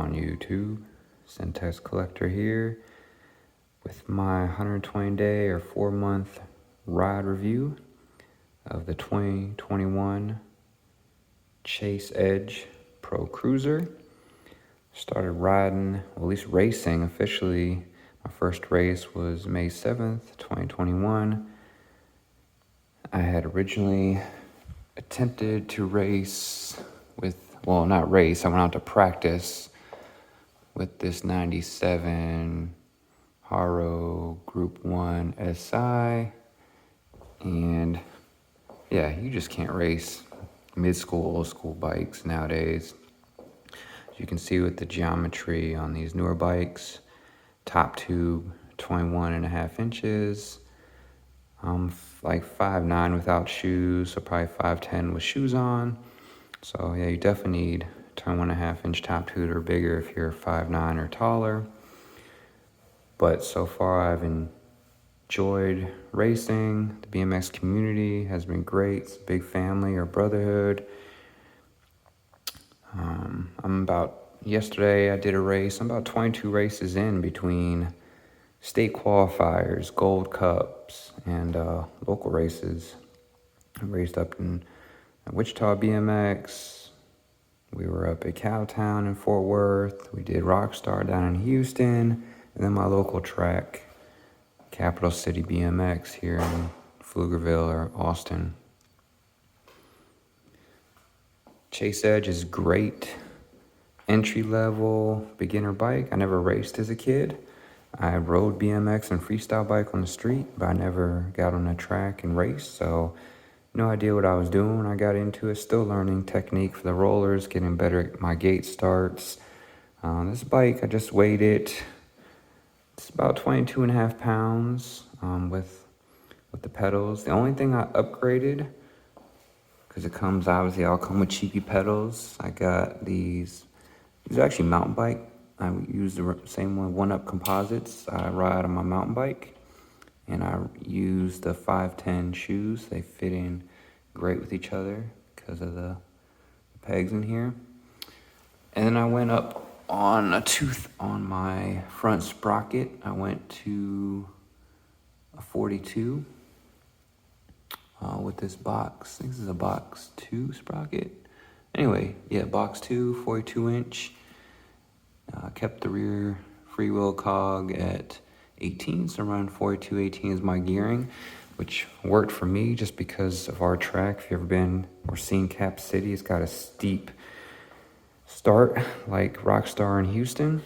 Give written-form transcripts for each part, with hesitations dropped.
on YouTube? Centex Collector here with my 120-day or 4-month ride review of the 2021 Chase Edge Pro Cruiser. Started riding, or at least racing officially. My first race was May 7th, 2021. I had originally attempted to race with, well, not race, I went out to practice with this 97 Haro Group 1 SI. And yeah, you just can't race mid-school, old-school bikes nowadays. As you can see with the geometry on these newer bikes, top tube 21.5 inches. I'm like 5'9" without shoes, so probably 5'10" with shoes on. So yeah, you definitely need 21.5 inch top tube or bigger if you're 5'9" or taller. But so far I've enjoyed racing. The BMX community has been great. It's a big family or brotherhood. Yesterday I did a race. I'm about 22 races in between state qualifiers, gold cups, and local races. I raced up in Wichita BMX. We were up at Cowtown in Fort Worth. We did Rockstar down in Houston. And then my local track, Capital City BMX here in Pflugerville or Austin. Chase Edge is great. Entry-level beginner bike. I never raced as a kid. I rode BMX and freestyle bike on the street, but I never got on a track and raced, so no idea what I was doing when I got into it. Still learning technique for the rollers, getting better at my gate starts. This bike, I just weighed it. It's about 22.5 pounds with the pedals. The only thing I upgraded, because it comes, obviously, I'll come with cheapy pedals. I got these are actually mountain bike. I use the same OneUp composites. I ride on my mountain bike, and I use the 5'10" shoes. They fit in great with each other because of the pegs in here. And then I went up on a tooth on my front sprocket. I went to a 42 with this box. I think this is a box 2 sprocket. Anyway, yeah, box 2, 42 inch. Kept the rear freewheel cog at 18, so around 42, 18 is my gearing, which worked for me just because of our track. If you've ever been or seen Cap City, it's got a steep start like Rockstar in Houston.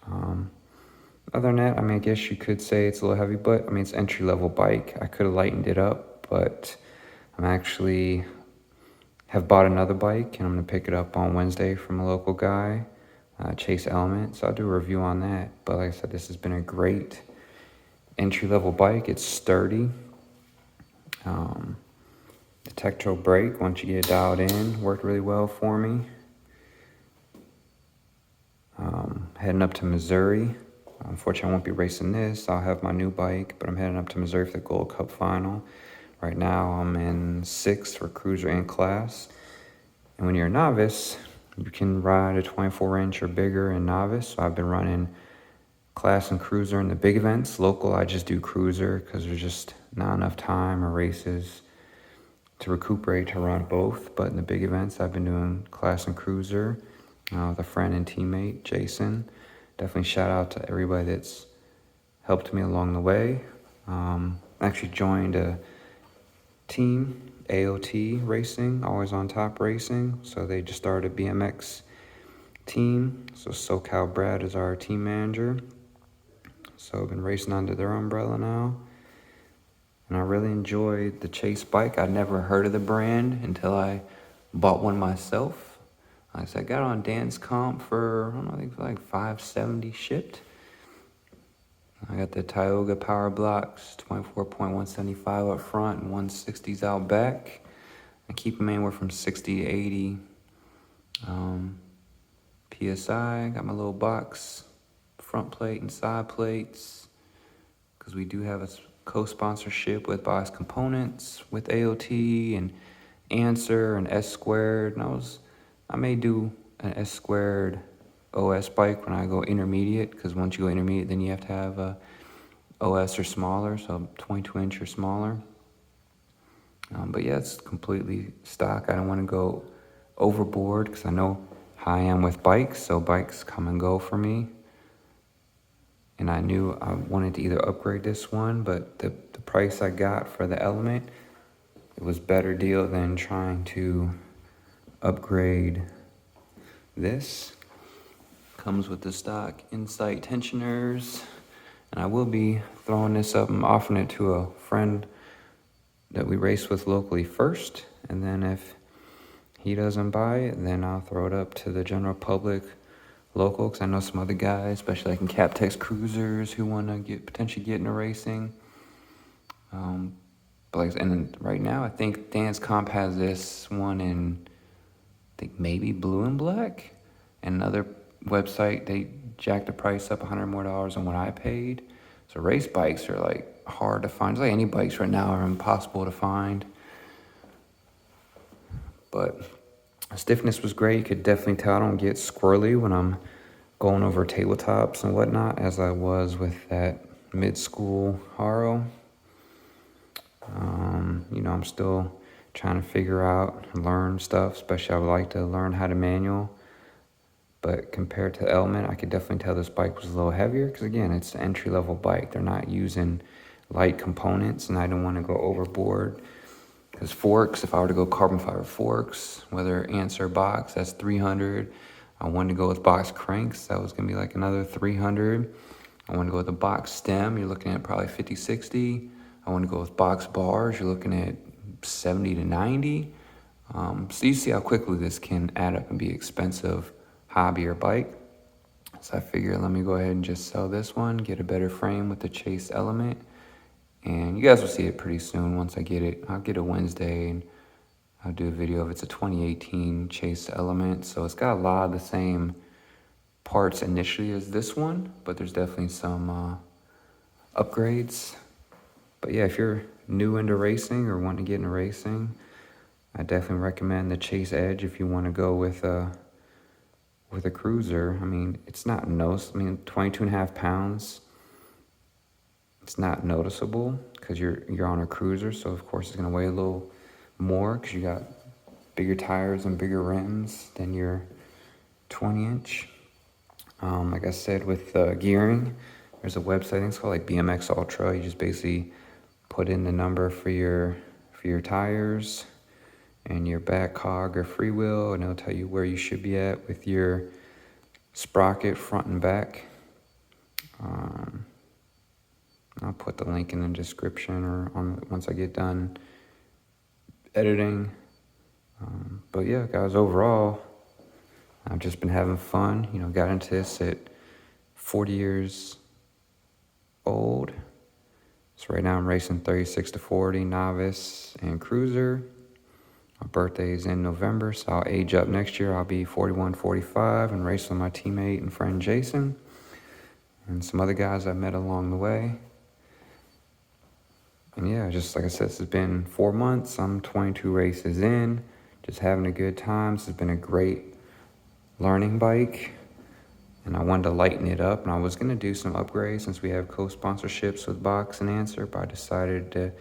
Other than that, I guess you could say it's a little heavy, but it's entry-level bike. I could have lightened it up, but I'm actually have bought another bike, and I'm gonna pick it up on Wednesday from a local guy, Chase Element, so I'll do a review on that. But like I said, this has been a great entry-level bike. It's sturdy. The Tektro brake, once you get it dialed in, worked really well for me. Heading up to Missouri. Unfortunately, I won't be racing this. I'll have my new bike, but I'm heading up to Missouri for the Gold Cup final. Right now, I'm in 6th for cruiser and class. And when you're a novice, you can ride a 24-inch or bigger in novice. So I've been running class and cruiser in the big events. Local, I just do cruiser because there's just not enough time or races to recuperate to run both. But in the big events, I've been doing class and cruiser with a friend and teammate, Jason. Definitely shout out to everybody that's helped me along the way. I actually joined a team, AOT Racing, Always on Top Racing. So they just started a BMX team. So SoCal Brad is our team manager. So I've been racing under their umbrella now. And I really enjoyed the Chase bike. I'd never heard of the brand until I bought one myself. Like I said, I got it on Dan's Comp for, I think for like $570 shipped. I got the Tioga Power Blocks, 24.175 up front and 160s out back. I keep them anywhere from 60 to 80 PSI. Got my little box, front plate and side plates, because we do have a co-sponsorship with Box Components, with AOT and Answer and S Squared. And I may do an S Squared OS bike when I go intermediate, because once you go intermediate, then you have to have a OS or smaller, so 22-inch or smaller. But yeah, it's completely stock. I don't want to go overboard because I know how I am with bikes, so bikes come and go for me. And I knew I wanted to either upgrade this one, but the price I got for the Element, it was better deal than trying to upgrade this. Comes with the stock Insight tensioners, and I will be throwing this up and offering it to a friend that we race with locally first, and then if he doesn't buy it, then I'll throw it up to the general public local, because I know some other guys, especially like in Captex Cruisers, who want to potentially get into racing. But like, and then right now, I think Dance Comp has this one in, I think maybe blue and black, and another website, they jacked the price up $100 more than what I paid. So race bikes are like hard to find. Just like any bikes right now are impossible to find. But stiffness was great. You could definitely tell I don't get squirrely when I'm going over tabletops and whatnot, as I was with that mid-school Haro. I'm still trying to figure out and learn stuff, especially I would like to learn how to manual. But compared to the Element, I could definitely tell this bike was a little heavier, because again, it's an entry-level bike. They're not using light components, and I don't want to go overboard. Because forks, if I were to go carbon fiber forks, whether Answer box, that's $300. I wanted to go with box cranks, that was going to be like another $300. I want to go with a box stem, you're looking at probably $50, $60. I want to go with box bars, you're looking at $70 to $90. So you see how quickly this can add up and be expensive hobby or bike. So I figure let me go ahead and just sell this one, get a better frame with the Chase Element. And you guys will see it pretty soon once I get it. I'll get it Wednesday, and I'll do a video of it's a 2018 Chase Element. So it's got a lot of the same parts initially as this one, but there's definitely some upgrades. But yeah, if you're new into racing or want to get into racing, I definitely recommend the Chase Edge if you want to go with a cruiser. I mean, it's not 22.5 pounds. It's not noticeable because you're on a cruiser, so of course it's gonna weigh a little more because you got bigger tires and bigger rims than your 20-inch. Like I said, with gearing, there's a website, I think it's called like BMX Ultra. You just basically put in the number for your tires and your back cog or freewheel, and it'll tell you where you should be at with your sprocket front and back. I'll put the link in the description or once I get done editing. But yeah, guys, overall, I've just been having fun. Got into this at 40 years old. So right now I'm racing 36 to 40, novice and cruiser. My birthday is in November, so I'll age up next year. I'll be 41, 45 and race with my teammate and friend Jason and some other guys I met along the way. And yeah, just like I said, this has been 4 months. I'm 22 races in, just having a good time. This has been a great learning bike, and I wanted to lighten it up. And I was going to do some upgrades since we have co-sponsorships with Box and Answer, but I decided to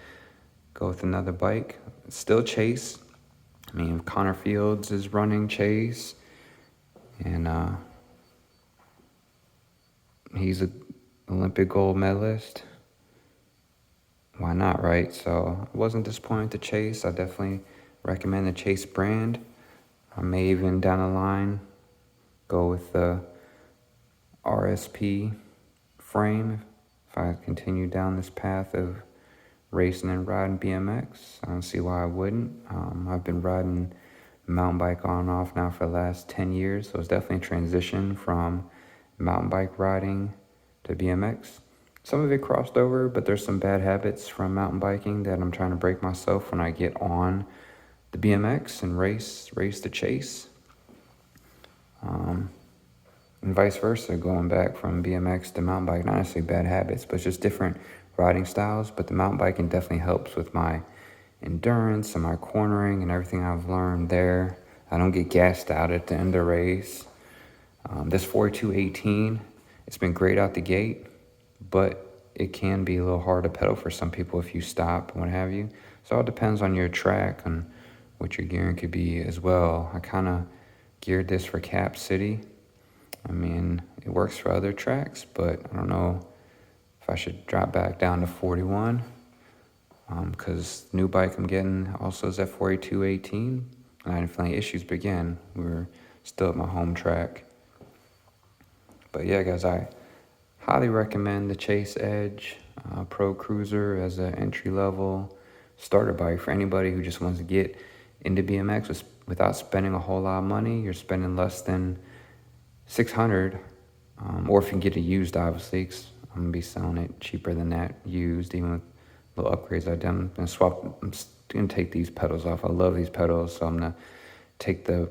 go with another bike. It's still Chase. I mean, Connor Fields is running Chase, and he's an Olympic gold medalist. Why not, right? So I wasn't disappointed with the Chase. I definitely recommend the Chase brand. I may even down the line go with the RSP frame if I continue down this path of racing and riding BMX. I don't see why I wouldn't. I've been riding mountain bike on and off now for the last 10 years, so it's definitely a transition from mountain bike riding to BMX. Some of it crossed over, but there's some bad habits from mountain biking that I'm trying to break myself when I get on the BMX and race the Chase. And vice versa, going back from BMX to mountain bike, not necessarily bad habits, but just different riding styles. But the mountain biking definitely helps with my endurance and my cornering and everything I've learned there. I don't get gassed out at the end of the race. This 4218, it's been great out the gate, but it can be a little hard to pedal for some people if you stop and what have you. So it all depends on your track and what your gearing could be as well. I kind of geared this for Cap City. I mean, it works for other tracks, but I don't know if I should drop back down to 41. Because new bike I'm getting also is at 4218. And I didn't feel any issues, but again, we were still at my home track. But yeah, guys, I highly recommend the Chase Edge Pro Cruiser as an entry-level starter bike for anybody who just wants to get into BMX without spending a whole lot of money. You're spending less than $600, or if you can get it used, obviously, 'cause I'm gonna be selling it cheaper than that used, even with little upgrades I've done. I'm gonna take these pedals off. I love these pedals, so I'm gonna take the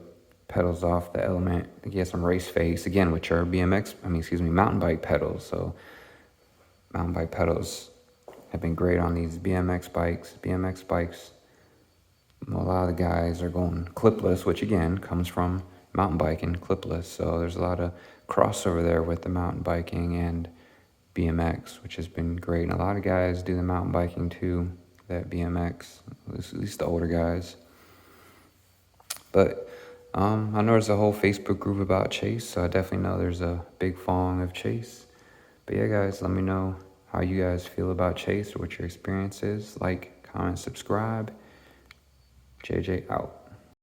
pedals off the Element, get some race face again, which are mountain bike pedals. So mountain bike pedals have been great on these BMX bikes. BMX bikes, a lot of the guys are going clipless, which again comes from mountain biking, clipless. So there's a lot of crossover there with the mountain biking and BMX, which has been great. And a lot of guys do the mountain biking too, that BMX, at least the older guys. But I know there's a whole Facebook group about Chase, so I definitely know there's a big following of Chase. But yeah, guys, let me know how you guys feel about Chase or what your experience is. Like, comment, subscribe. JJ out.